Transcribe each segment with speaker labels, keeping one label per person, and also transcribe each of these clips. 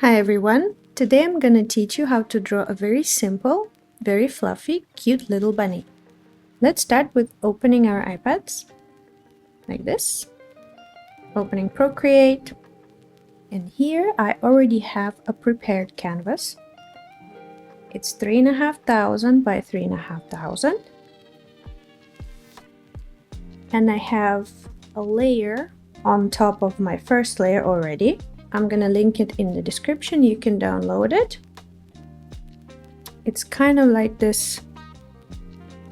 Speaker 1: Hi everyone! Today I'm gonna teach you how to draw a very simple, very fluffy, cute little bunny. Let's start with opening our iPads, like this. Opening Procreate. And here I already have a prepared canvas. It's 3,500 by 3,500. And I have a layer on top of my first layer already. I'm gonna link it in the description, you can download it. It's kind of like this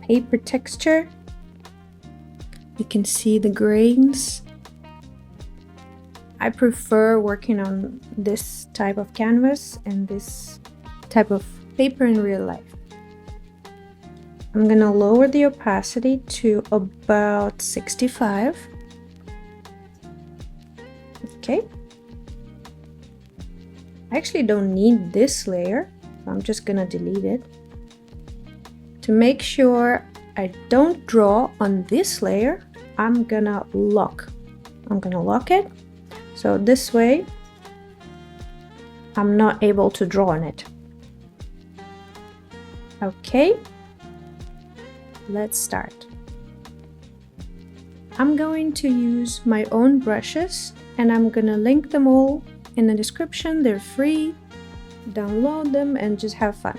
Speaker 1: paper texture. You can see the grains. I prefer working on this type of canvas and this type of paper in real life. I'm gonna lower the opacity to about 65. Okay. I actually don't need this layer, so I'm just gonna delete it. To make sure I don't draw on this layer, I'm gonna lock it. So this way, I'm not able to draw on it. Okay, let's start. I'm going to use my own brushes and I'm gonna link them all in the description. They're free. Download them and just have fun.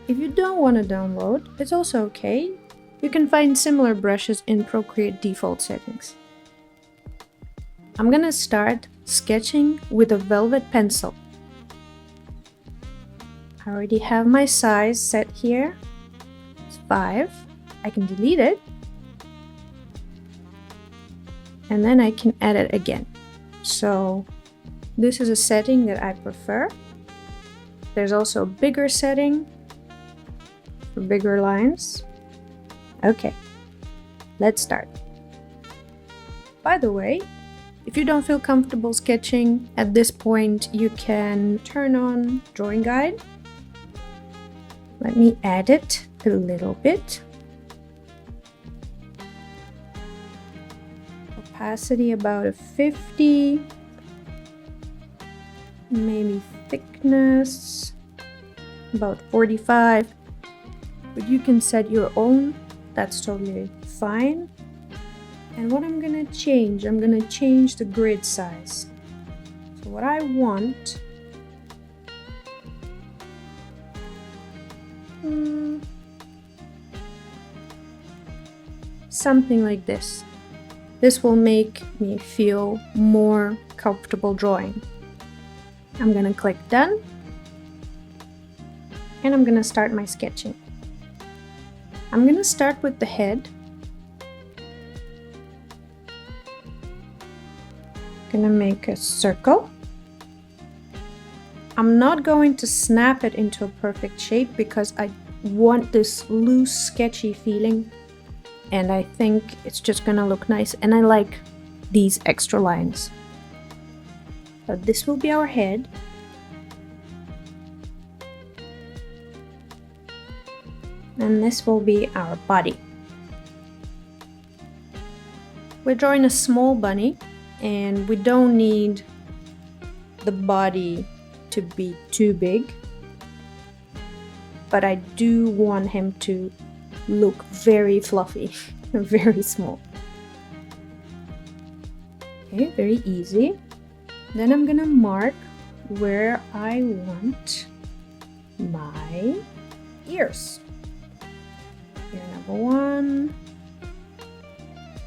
Speaker 1: If you don't want to download, it's also okay. You can find similar brushes in Procreate default settings. I'm gonna start sketching with a velvet pencil. I already have my size set here. It's 5. I can delete it. And then I can add it again. So this is a setting that I prefer. There's also a bigger setting for bigger lines. Okay, let's start. By the way, if you don't feel comfortable sketching at this point, you can turn on drawing guide. Let me add it a little bit. Opacity about a 50. Maybe thickness about 45, but you can set your own. That's totally fine. And what I'm gonna change the grid size. So what I want something like this. This will make me feel more comfortable drawing. I'm gonna click done and I'm gonna start my sketching. I'm gonna start with the head. Gonna make a circle. I'm not going to snap it into a perfect shape because I want this loose, sketchy feeling, and I think it's just gonna look nice, and I like these extra lines. So this will be our head. And this will be our body. We're drawing a small bunny and we don't need the body to be too big. But I do want him to look very fluffy, very small. Okay, very easy. Then I'm gonna mark where I want my ears. Ear number 1,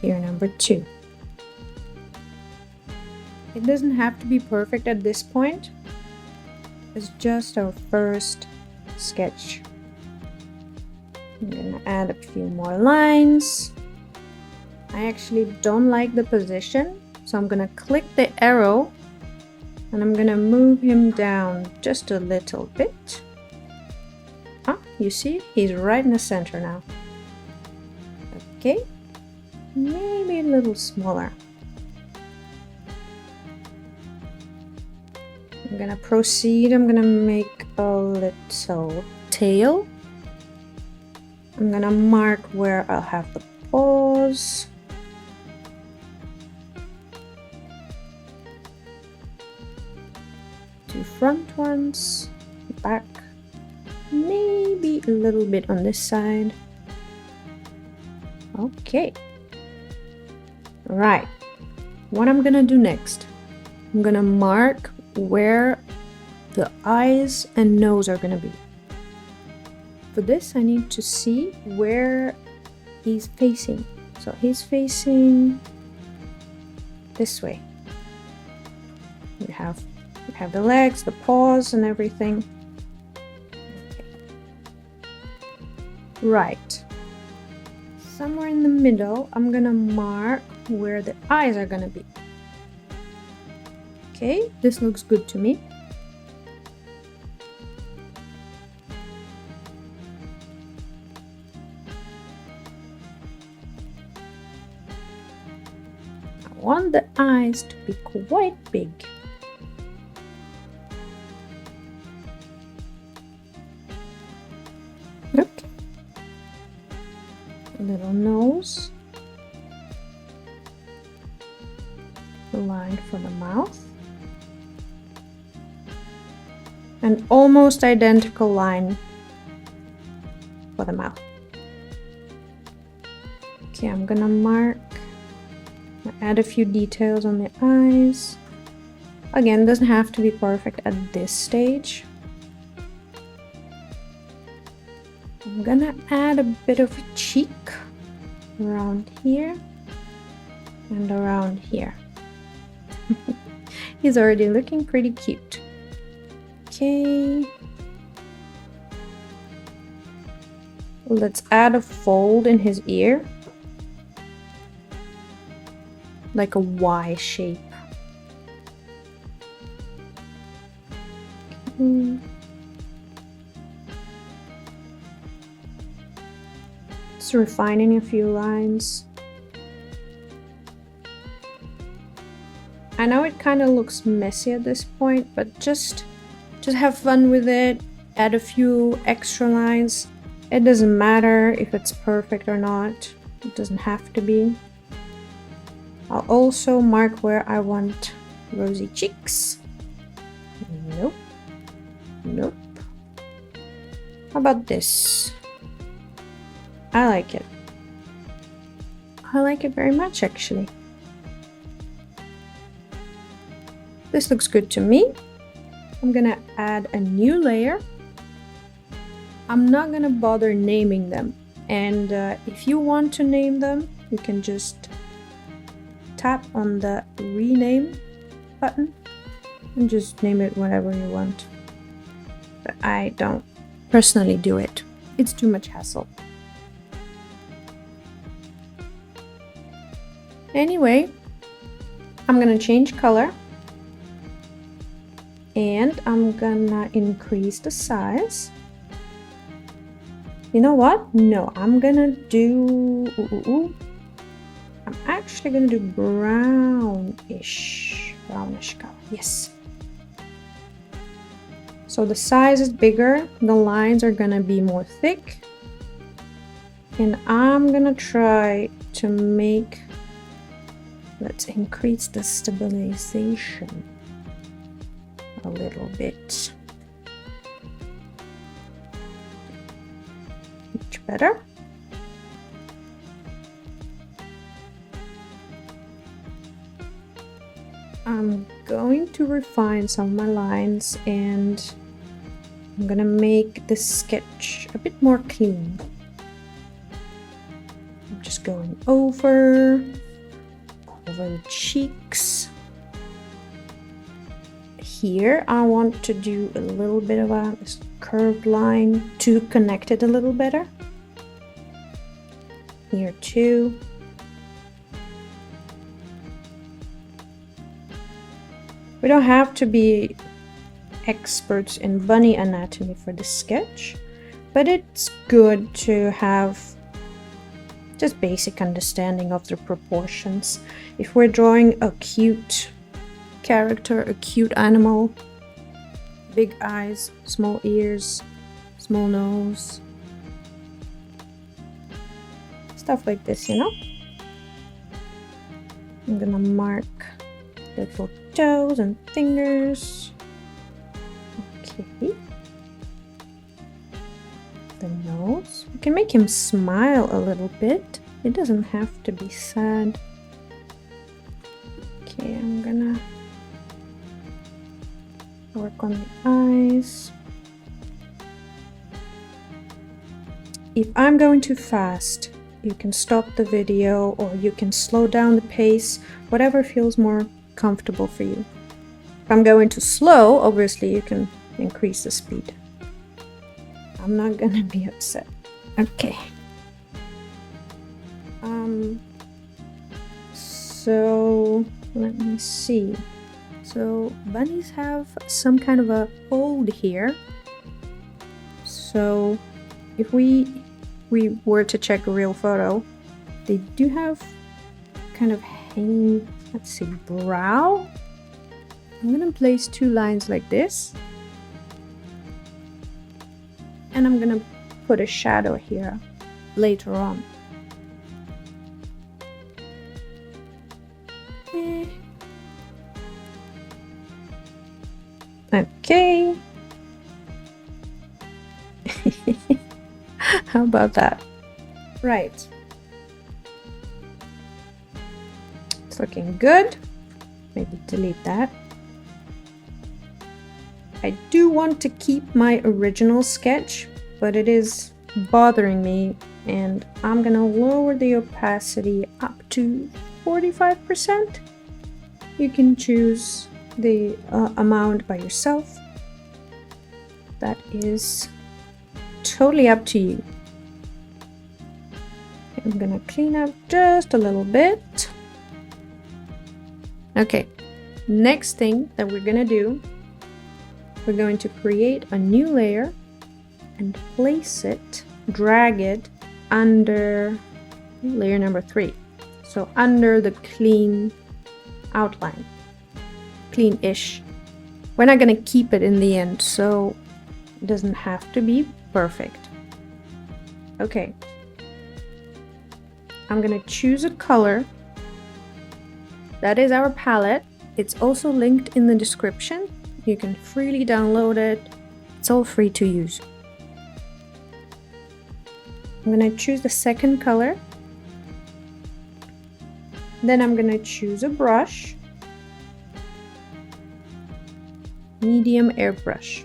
Speaker 1: ear number 2. It doesn't have to be perfect at this point. It's just our first sketch. I'm gonna add a few more lines. I actually don't like the position, so I'm gonna click the arrow and I'm gonna move him down just a little bit. Ah, you see, he's right in the center now. Okay, maybe a little smaller. I'm gonna proceed. I'm gonna make a little tail. I'm gonna mark where I'll have the paws. To front ones, back, maybe a little bit on this side. Okay. Right. What I'm gonna do next, I'm gonna mark where the eyes and nose are gonna be. For this, I need to see where he's facing. So he's facing this way. You have the legs, the paws, and everything. Okay. Right. Somewhere in the middle, I'm gonna mark where the eyes are gonna be. Okay, this looks good to me. I want the eyes to be quite big. Okay. A little nose. The line for the mouth. An almost identical line for the mouth. Okay, I'm gonna mark, add a few details on the eyes. Again, doesn't have to be perfect at this stage. I'm gonna add a bit of a cheek around here and around here. He's already looking pretty cute. Okay. Let's add a fold in his ear. Like a Y shape. Okay. Just refining a few lines. I know it kind of looks messy at this point, but just have fun with it. Add a few extra lines. It doesn't matter if it's perfect or not. It doesn't have to be. I'll also mark where I want rosy cheeks. Nope. Nope. How about this? I like it. I like it very much, actually. This looks good to me. I'm gonna add a new layer. I'm not gonna bother naming them. And if you want to name them, you can just tap on the rename button and just name it whatever you want. But I don't personally do it. It's too much hassle. Anyway, I'm gonna change color. And I'm gonna increase the size. You know what? No, I'm gonna do... I'm actually gonna do brownish color. Yes. So the size is bigger. The lines are gonna be more thick. And I'm gonna try to make... Let's increase the stabilization a little bit. Much better. I'm going to refine some of my lines and I'm gonna make this sketch a bit more clean. I'm just going over the cheeks. Here I want to do a little bit of a curved line to connect it a little better. Here too. We don't have to be experts in bunny anatomy for this sketch, but it's good to have just basic understanding of the proportions. If we're drawing a cute character, a cute animal, big eyes, small ears, small nose, stuff like this, you know. I'm gonna mark little toes and fingers. Okay. The nose. We can make him smile a little bit. It doesn't have to be sad. Okay, I'm gonna work on the eyes. If I'm going too fast, you can stop the video or you can slow down the pace, whatever feels more comfortable for you. If I'm going too slow, obviously you can increase the speed. I'm not gonna be upset. Okay. So let me see. So bunnies have some kind of a fold here. So if we were to check a real photo, they do have kind of hanging, let's see, brow. I'm gonna place two lines like this. And I'm gonna put a shadow here later on. Okay. How about that? Right. It's looking good. Maybe delete that. I do want to keep my original sketch, but it is bothering me, and I'm gonna lower the opacity up to 45%. You can choose the amount by yourself. That is totally up to you. I'm gonna clean up just a little bit. Okay, next thing that we're gonna do, we're going to create a new layer and place it, drag it under layer number 3. So under the clean outline, clean-ish. We're not gonna keep it in the end, so it doesn't have to be perfect. Okay. I'm gonna choose a color. That is our palette. It's also linked in the description. You can freely download it. It's all free to use. I'm gonna choose the second color. Then I'm gonna choose a brush. Medium airbrush.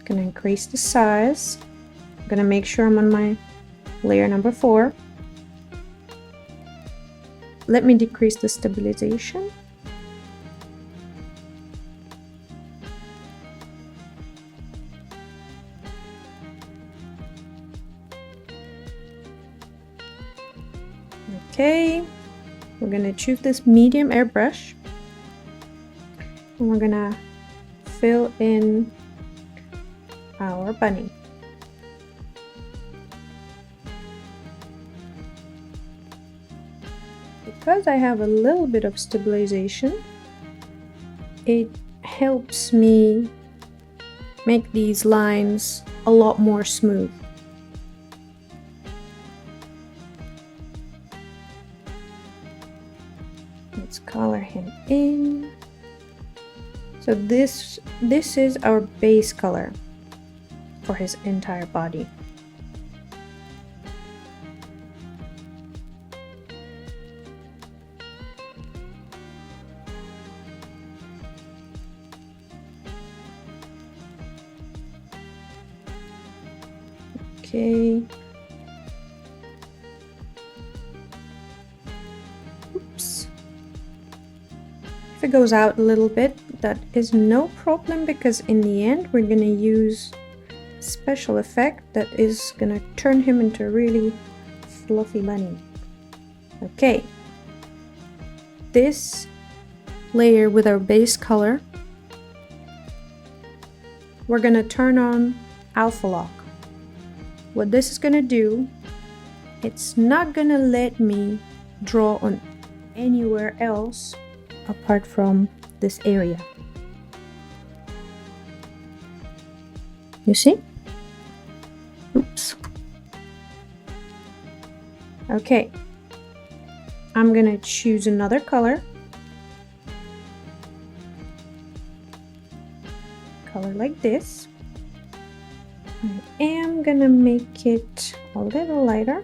Speaker 1: Gonna increase the size. I'm gonna make sure I'm on my layer number 4. Let me decrease the stabilization. Okay, we're gonna choose this medium airbrush and we're gonna fill in our bunny. Because I have a little bit of stabilization, it helps me make these lines a lot more smooth. Let's color him in. So this is our base color for his entire body. Okay. Oops. If it goes out a little bit, that is no problem, because in the end we're gonna use a special effect that is gonna turn him into a really fluffy bunny. Okay. This layer with our base color, we're gonna turn on alpha lock. What this is gonna do, it's not gonna let me draw on anywhere else apart from this area. You see? Oops. Okay. I'm gonna choose another color. color like this. I am gonna make it a little lighter.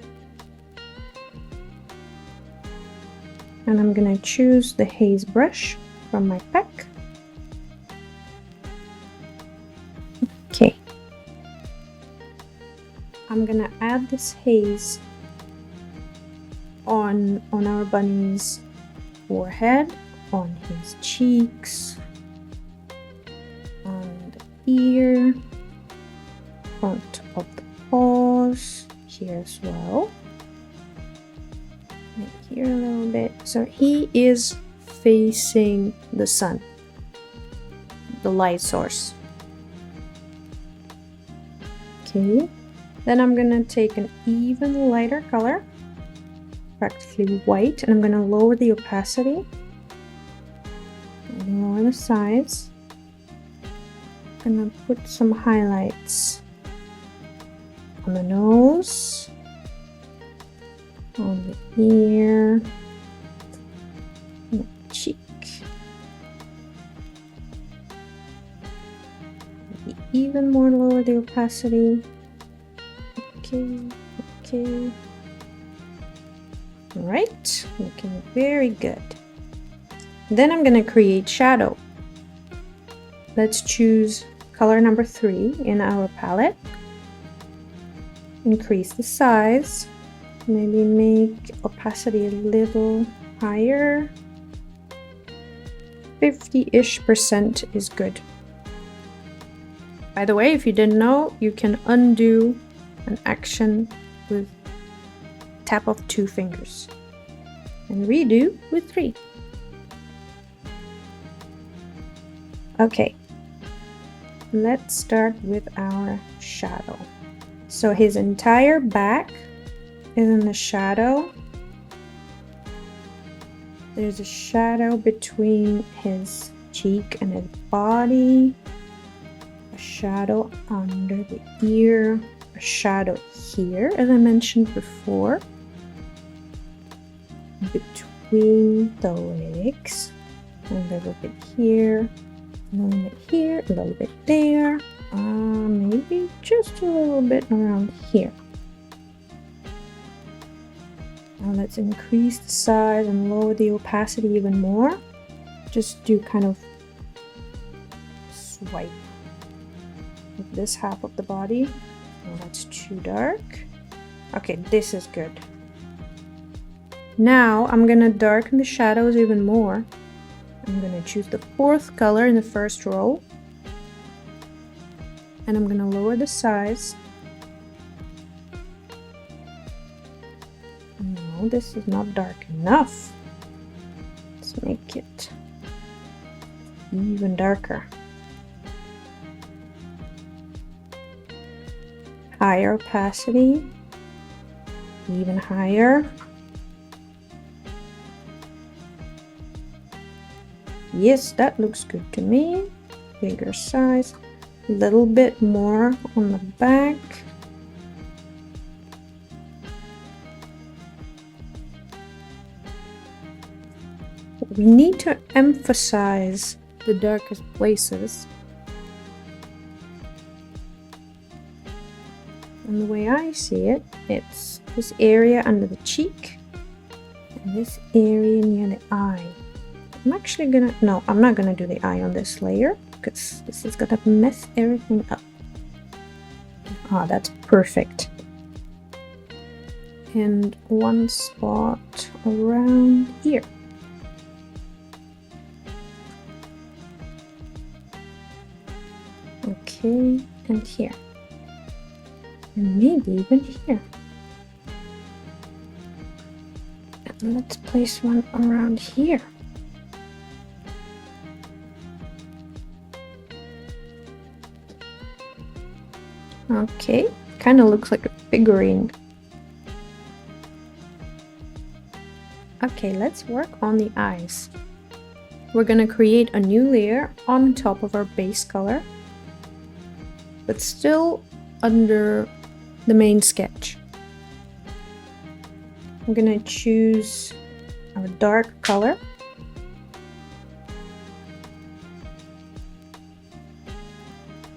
Speaker 1: And I'm gonna choose the haze brush from my pack. Okay. I'm gonna add this haze on our bunny's forehead, on his cheeks, on the ear, front of the paws, here as well. And here a little bit. So he is facing the sun, the light source. Okay, then I'm gonna take an even lighter color, practically white, and I'm gonna lower the opacity and lower the size. I'm gonna put some highlights on the nose, on the ear, on the cheek. Maybe even more lower the opacity. Okay. All right, looking very good. Then I'm gonna create shadow. Let's choose color number 3 in our palette. Increase the size. Maybe make opacity a little higher. 50-ish% is good. By the way, if you didn't know, you can undo an action with tap of 2 fingers and redo with 3. Okay, let's start with our shadow. So his entire back is in the shadow. There's a shadow between his cheek and his body, a shadow under the ear, a shadow here, as I mentioned before, between the legs, a little bit here, a little bit here, a little bit there, maybe just a little bit around here. Now let's increase the size and lower the opacity even more. Just do kind of swipe with this half of the body. Oh, that's too dark. Okay, this is good. Now I'm gonna darken the shadows even more. I'm gonna choose the 4th color in the first row. And I'm gonna lower the size. No, this is not dark enough. Let's make it even darker. Higher opacity, even higher. Yes, that looks good to me. Bigger size, a little bit more on the back. We need to emphasize the darkest places. And the way I see it, it's this area under the cheek and this area near the eye. I'm actually gonna, no, I'm not gonna do the eye on this layer because this is gonna mess everything up. Ah, that's perfect. And one spot around here. Okay, and here. And maybe even here. And let's place one around here. Okay, kind of looks like a figurine. Okay, let's work on the eyes. We're gonna create a new layer on top of our base color, but still under the main sketch. I'm gonna choose our dark color.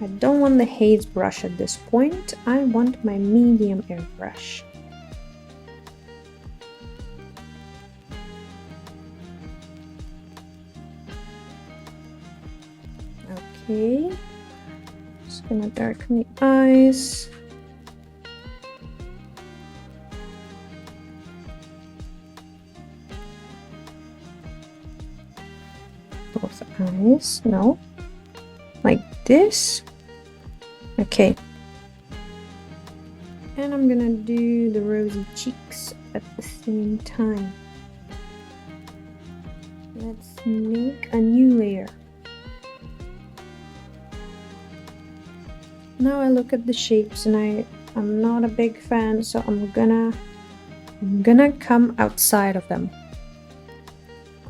Speaker 1: I don't want the haze brush at this point. I want my medium airbrush. Okay, just gonna darken the eyes. Both eyes, no, like this. Okay, and I'm gonna do the rosy cheeks at the same time. Let's make a new layer. Now I look at the shapes and I'm not a big fan, so I'm gonna come outside of them.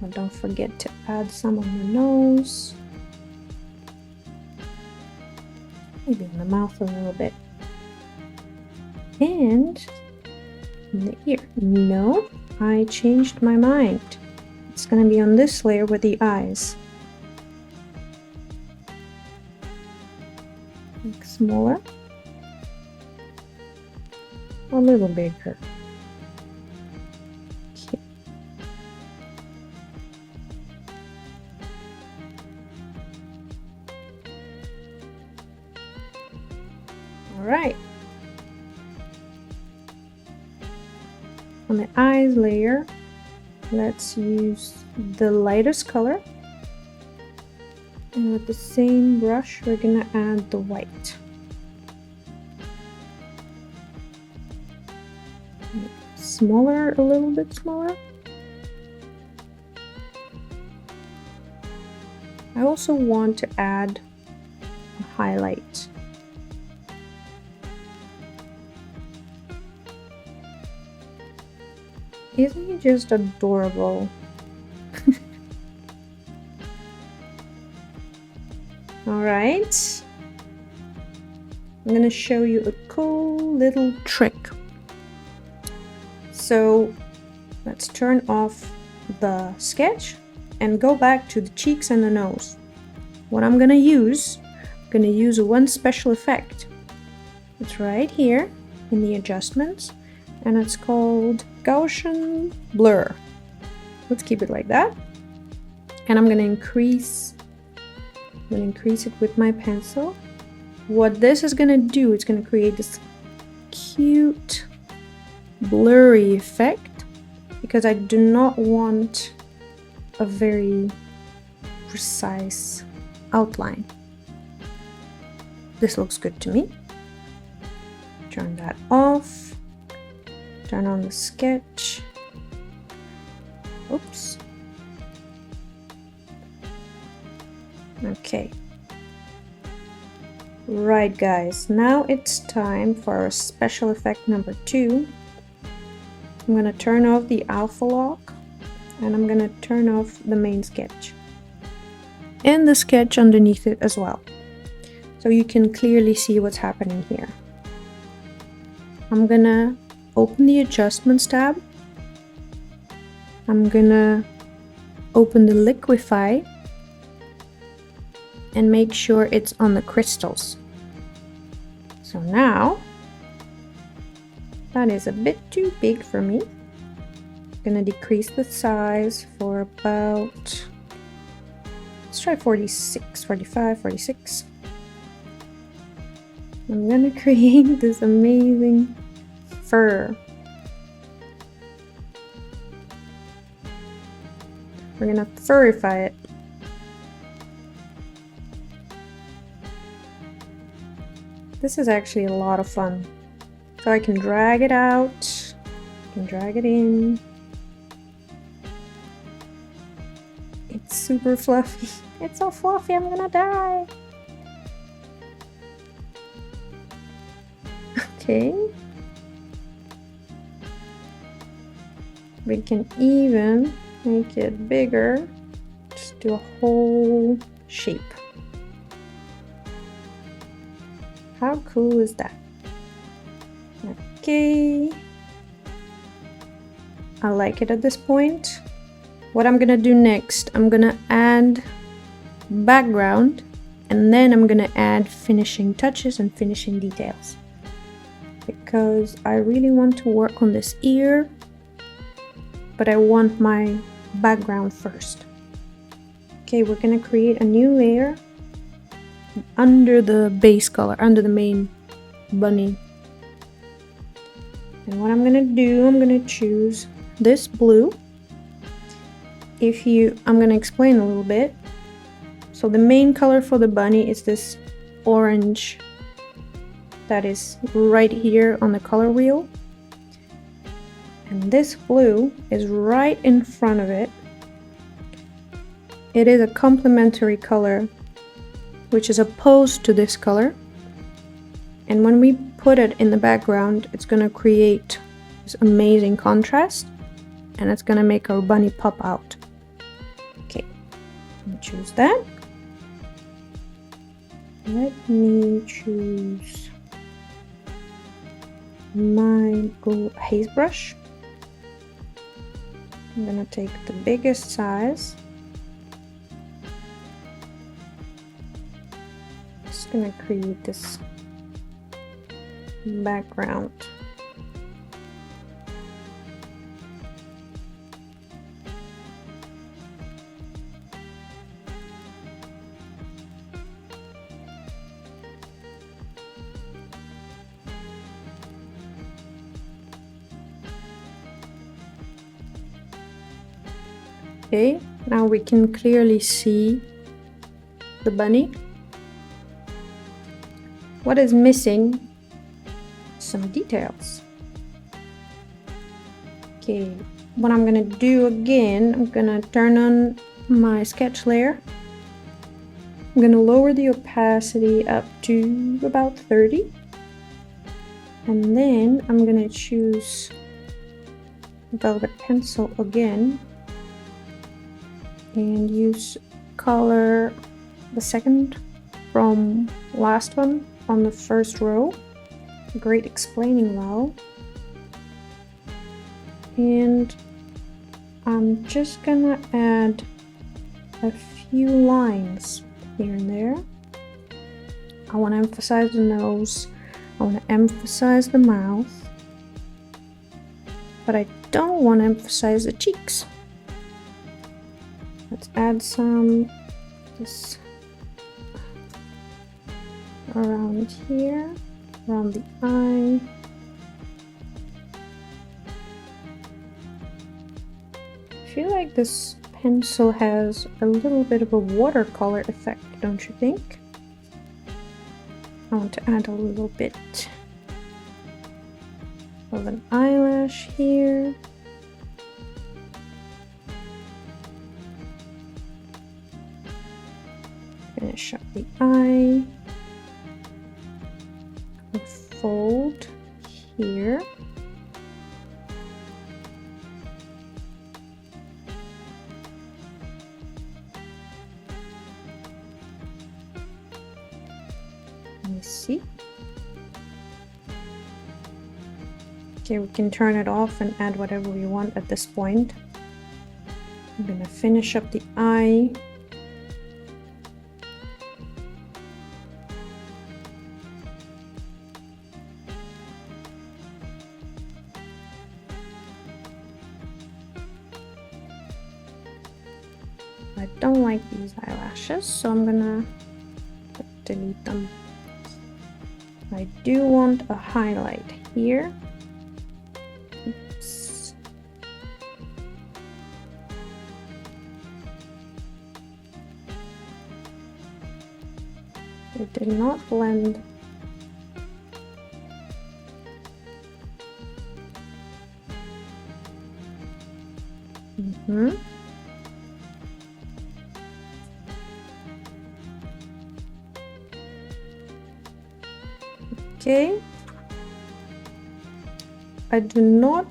Speaker 1: Oh, don't forget to add some on the nose. Maybe in the mouth a little bit. And in the ear. No, I changed my mind. It's gonna be on this layer with the eyes. Make smaller. A little bigger. Okay. All right. On the eyes layer, let's use the lightest color. And with the same brush, we're gonna add the white. Smaller, a little bit smaller. I also want to add a highlight. Isn't he just adorable? Alright, I'm gonna show you a cool little trick. So let's turn off the sketch and go back to the cheeks and the nose. What I'm gonna use one special effect. It's right here in the adjustments and it's called Gaussian blur. Let's keep it like that. And I'm gonna increase it with my pencil. What this is gonna do, it's gonna create this cute blurry effect because I do not want a very precise outline. This looks good to me. Turn that off. Turn on the sketch. Oops. Okay. Right, guys, now it's time for our special effect number 2. I'm going to turn off the alpha lock and I'm going to turn off the main sketch and the sketch underneath it as well, so you can clearly see what's happening here. I'm going to open the adjustments tab. I'm going to open the Liquify and make sure it's on the crystals. So now, that is a bit too big for me. I'm gonna decrease the size for about, let's try 46, 45, 46. I'm gonna create this amazing fur. We're gonna furify it. This is actually a lot of fun. So I can drag it out, I can drag it in. It's super fluffy. It's so fluffy, I'm gonna die. Okay. We can even make it bigger. Just do a whole shape. How cool is that? Okay. I like it at this point. What I'm gonna do next, I'm gonna add background And then I'm gonna add finishing touches and finishing details, because I really want to work on this ear, but I want my background first. Okay, we're gonna create a new layer under the base color, under the main bunny. And what I'm gonna do, I'm gonna choose this blue. I'm gonna explain a little bit. So the main color for the bunny is this orange that is right here on the color wheel. And this blue is right in front of it. It is a complementary color, which is opposed to this color. And when we put it in the background, it's gonna create this amazing contrast, and it's gonna make our bunny pop out. Okay, choose that. Let me choose my haze brush. I'm gonna take the biggest size. Just gonna create this background. Okay, now we can clearly see the bunny. What is missing? Some details. Okay, what I'm gonna do again, I'm gonna turn on my sketch layer. I'm gonna lower the opacity up to about 30. And then I'm gonna choose velvet pencil again and use color the second from last one on the first row, great explaining well. And I'm just gonna add a few lines here and there. I want to emphasize the nose, I want to emphasize the mouth, but I don't want to emphasize the cheeks. Let's add some this around here, around the eye. I feel like this pencil has a little bit of a watercolor effect, don't you think? I want to add a little bit of an eyelash here. Finish up the eye. A fold here. Let me see. Okay, we can turn it off and add whatever we want at this point. I'm gonna finish up the eye. I don't like these eyelashes, so I'm gonna delete them. I do want a highlight here. Oops. It did not blend. Okay, I do not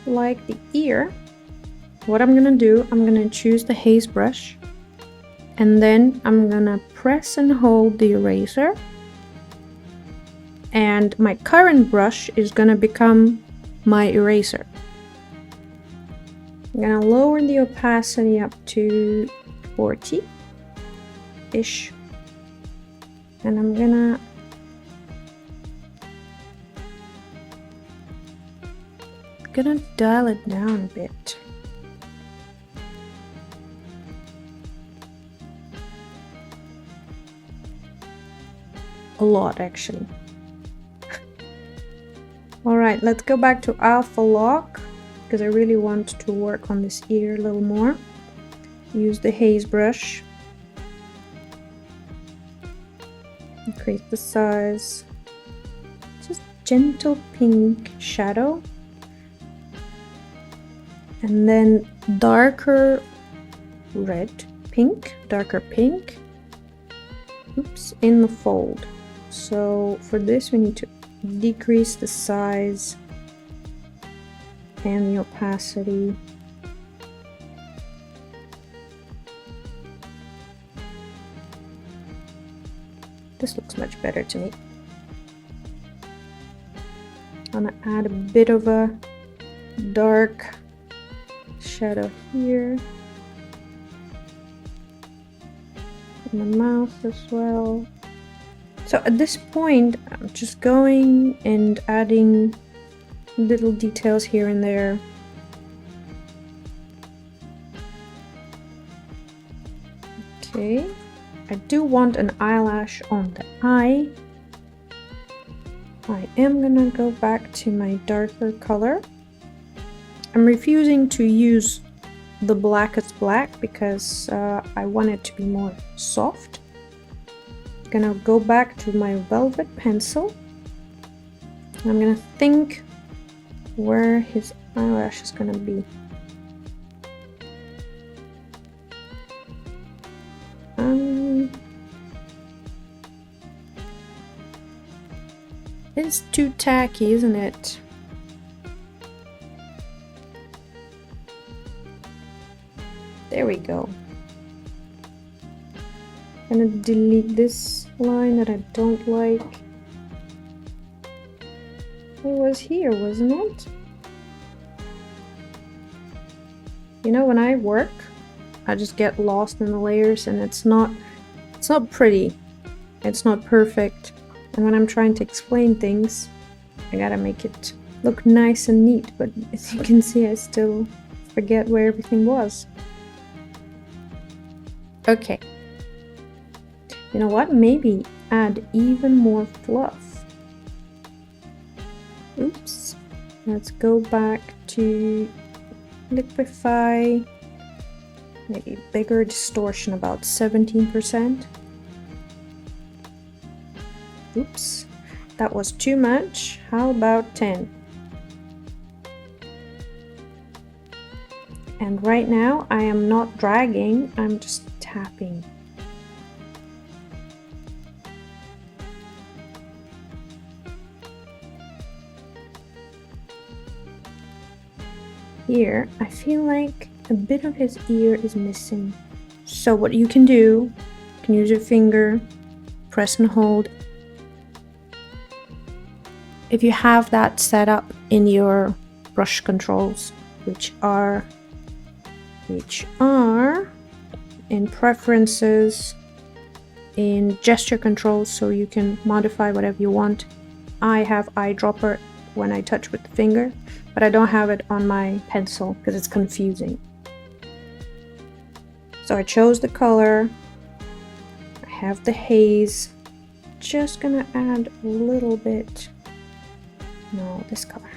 Speaker 1: like the ear. What I'm gonna do, I'm gonna choose the haze brush, and then I'm gonna press and hold the eraser, and my current brush is gonna become my eraser. I'm gonna lower the opacity up to 40-ish. And I'm gonna dial it down a bit. A lot, actually. All right, let's go back to alpha lock because I really want to work on this ear a little more. Use the haze brush. Increase the size. Just gentle pink shadow. And then darker red, pink, darker pink. Oops, in the fold. So for this we need to decrease the size and the opacity. This looks much better to me. I'm gonna add a bit of a dark shadow here. In the mouth as well. So at this point, I'm just going and adding little details here and there. Okay, I do want an eyelash on the eye. I am gonna go back to my darker color. I'm refusing to use the blackest black because I want it to be more soft. Gonna go back to my velvet pencil. I'm gonna think where his eyelash is gonna be. It's too tacky, isn't it? There we go. I'm gonna delete this line that I don't like. It was here, wasn't it? You know, when I work, I just get lost in the layers and it's not pretty. It's not perfect. And when I'm trying to explain things, I gotta make it look nice and neat, but as you can see, I still forget where everything was. Okay. You know what? Maybe add even more fluff. Oops. Let's go back to Liquify. Maybe bigger distortion, about 17%. Oops. That was too much. How about 10? And right now I am not dragging, I'm just tapping. Here, I feel like a bit of his ear is missing. So what you can do, you can use your finger, press and hold. If you have that set up in your brush controls, which are in preferences, in gesture controls, so you can modify whatever you want. I have eyedropper when I touch with the finger, but I don't have it on my pencil because it's confusing. So I chose the color, I have the haze, just gonna add a little bit, no, this color.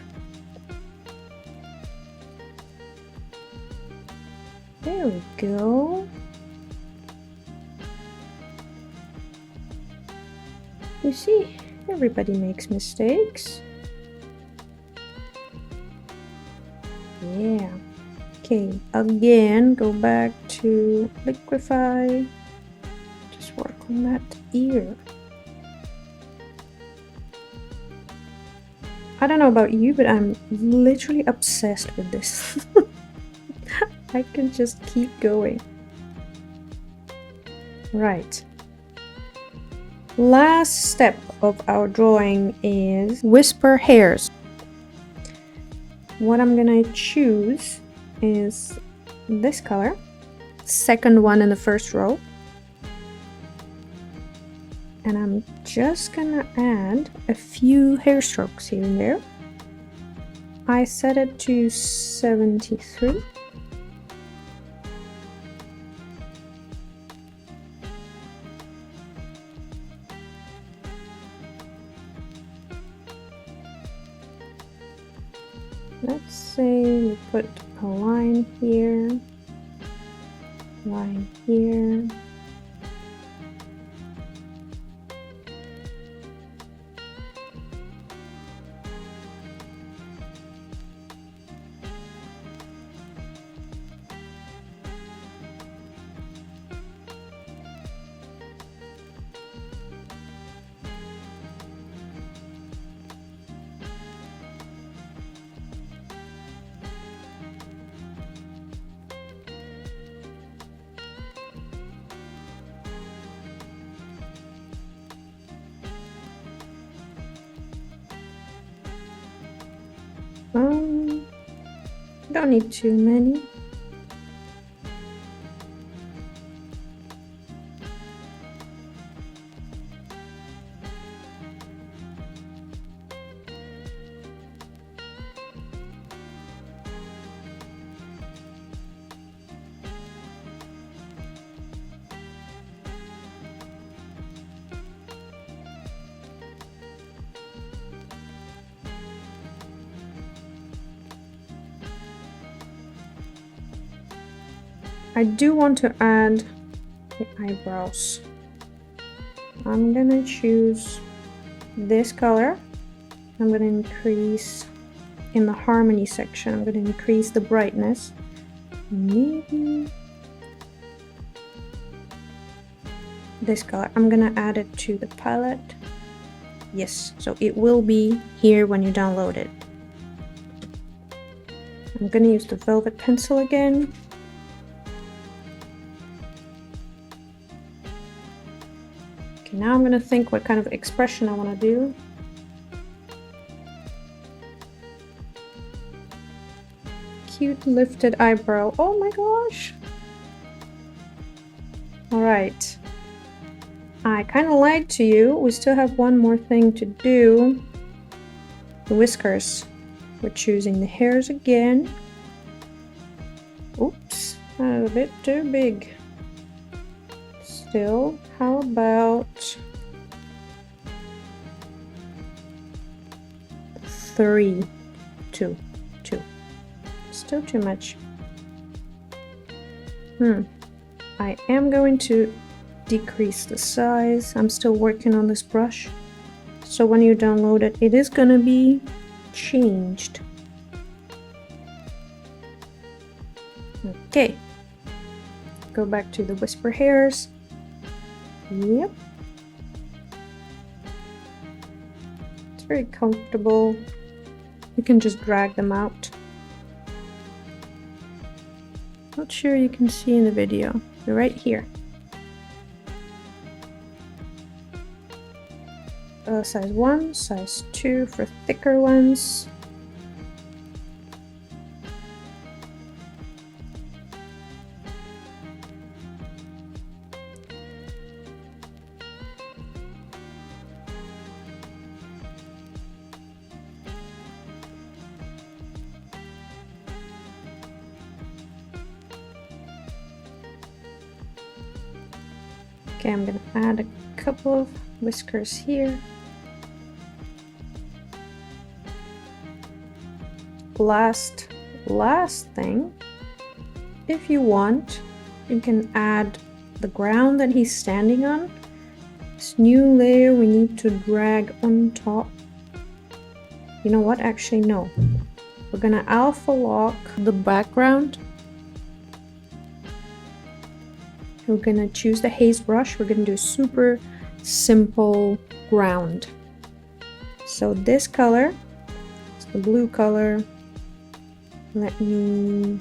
Speaker 1: There we go. You see, everybody makes mistakes. Yeah. Okay, again, go back to Liquify. Just work on that ear. I don't know about you, but I'm literally obsessed with this. I can just keep going. Right. Last step of our drawing is whisper hairs. What I'm gonna choose is this color, second one in the first row. And I'm just gonna add a few hair strokes here and there. I set it to 73. Let's say we put a line here, line here. Don't need too many. I do want to add the eyebrows. I'm gonna choose this color. I'm gonna increase in the harmony section. I'm gonna increase the brightness. Maybe this color. I'm gonna add it to the palette. Yes, so it will be here when you download it. I'm gonna use the velvet pencil again. Now I'm gonna think what kind of expression I want to do. Cute lifted eyebrow. Oh my gosh! Alright. I kind of lied to you. We still have one more thing to do. The whiskers. We're choosing the hairs again. Oops, that is a bit too big. Still, how about 3, 2, 2? Still too much. I am going to decrease the size. I'm still working on this brush. So when you download it, it is gonna be changed. Okay. Go back to the whisper hairs. Yep. It's very comfortable. You can just drag them out. Not sure you can see in the video. They're right here. Size 1, size 2 for thicker ones. Okay, I'm gonna add a couple of whiskers here. Last thing, if you want, you can add the ground that he's standing on. This new layer we need to drag on top. You know what? Actually, no. We're gonna alpha lock the background. We're gonna choose the haze brush. We're gonna do super simple ground. So this color, it's the blue color. Let me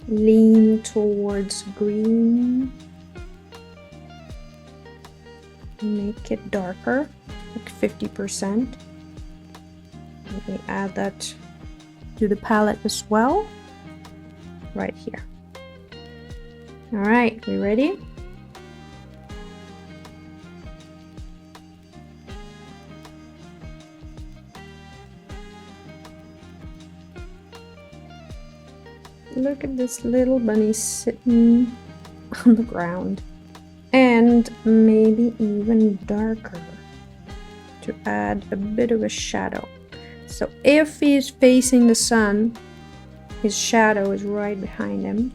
Speaker 1: lean towards green. Make it darker, like 50%. Let me add that to the palette as well, right here. All right, we ready? Look at this little bunny sitting on the ground. And maybe even darker to add a bit of a shadow. So if he's facing the sun, his shadow is right behind him.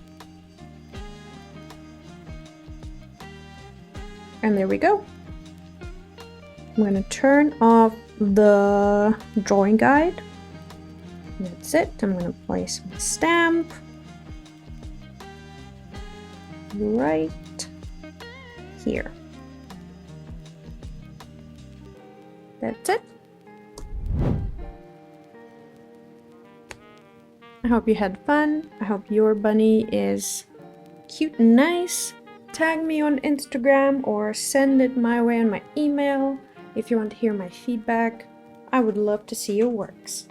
Speaker 1: And there we go. I'm gonna turn off the drawing guide. That's it. I'm gonna place my stamp right here. That's it. I hope you had fun. I hope your bunny is cute and nice. Tag me on Instagram or send it my way on my email if you want to hear my feedback. I would love to see your works.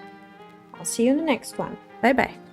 Speaker 1: I'll see you in the next one. Bye bye.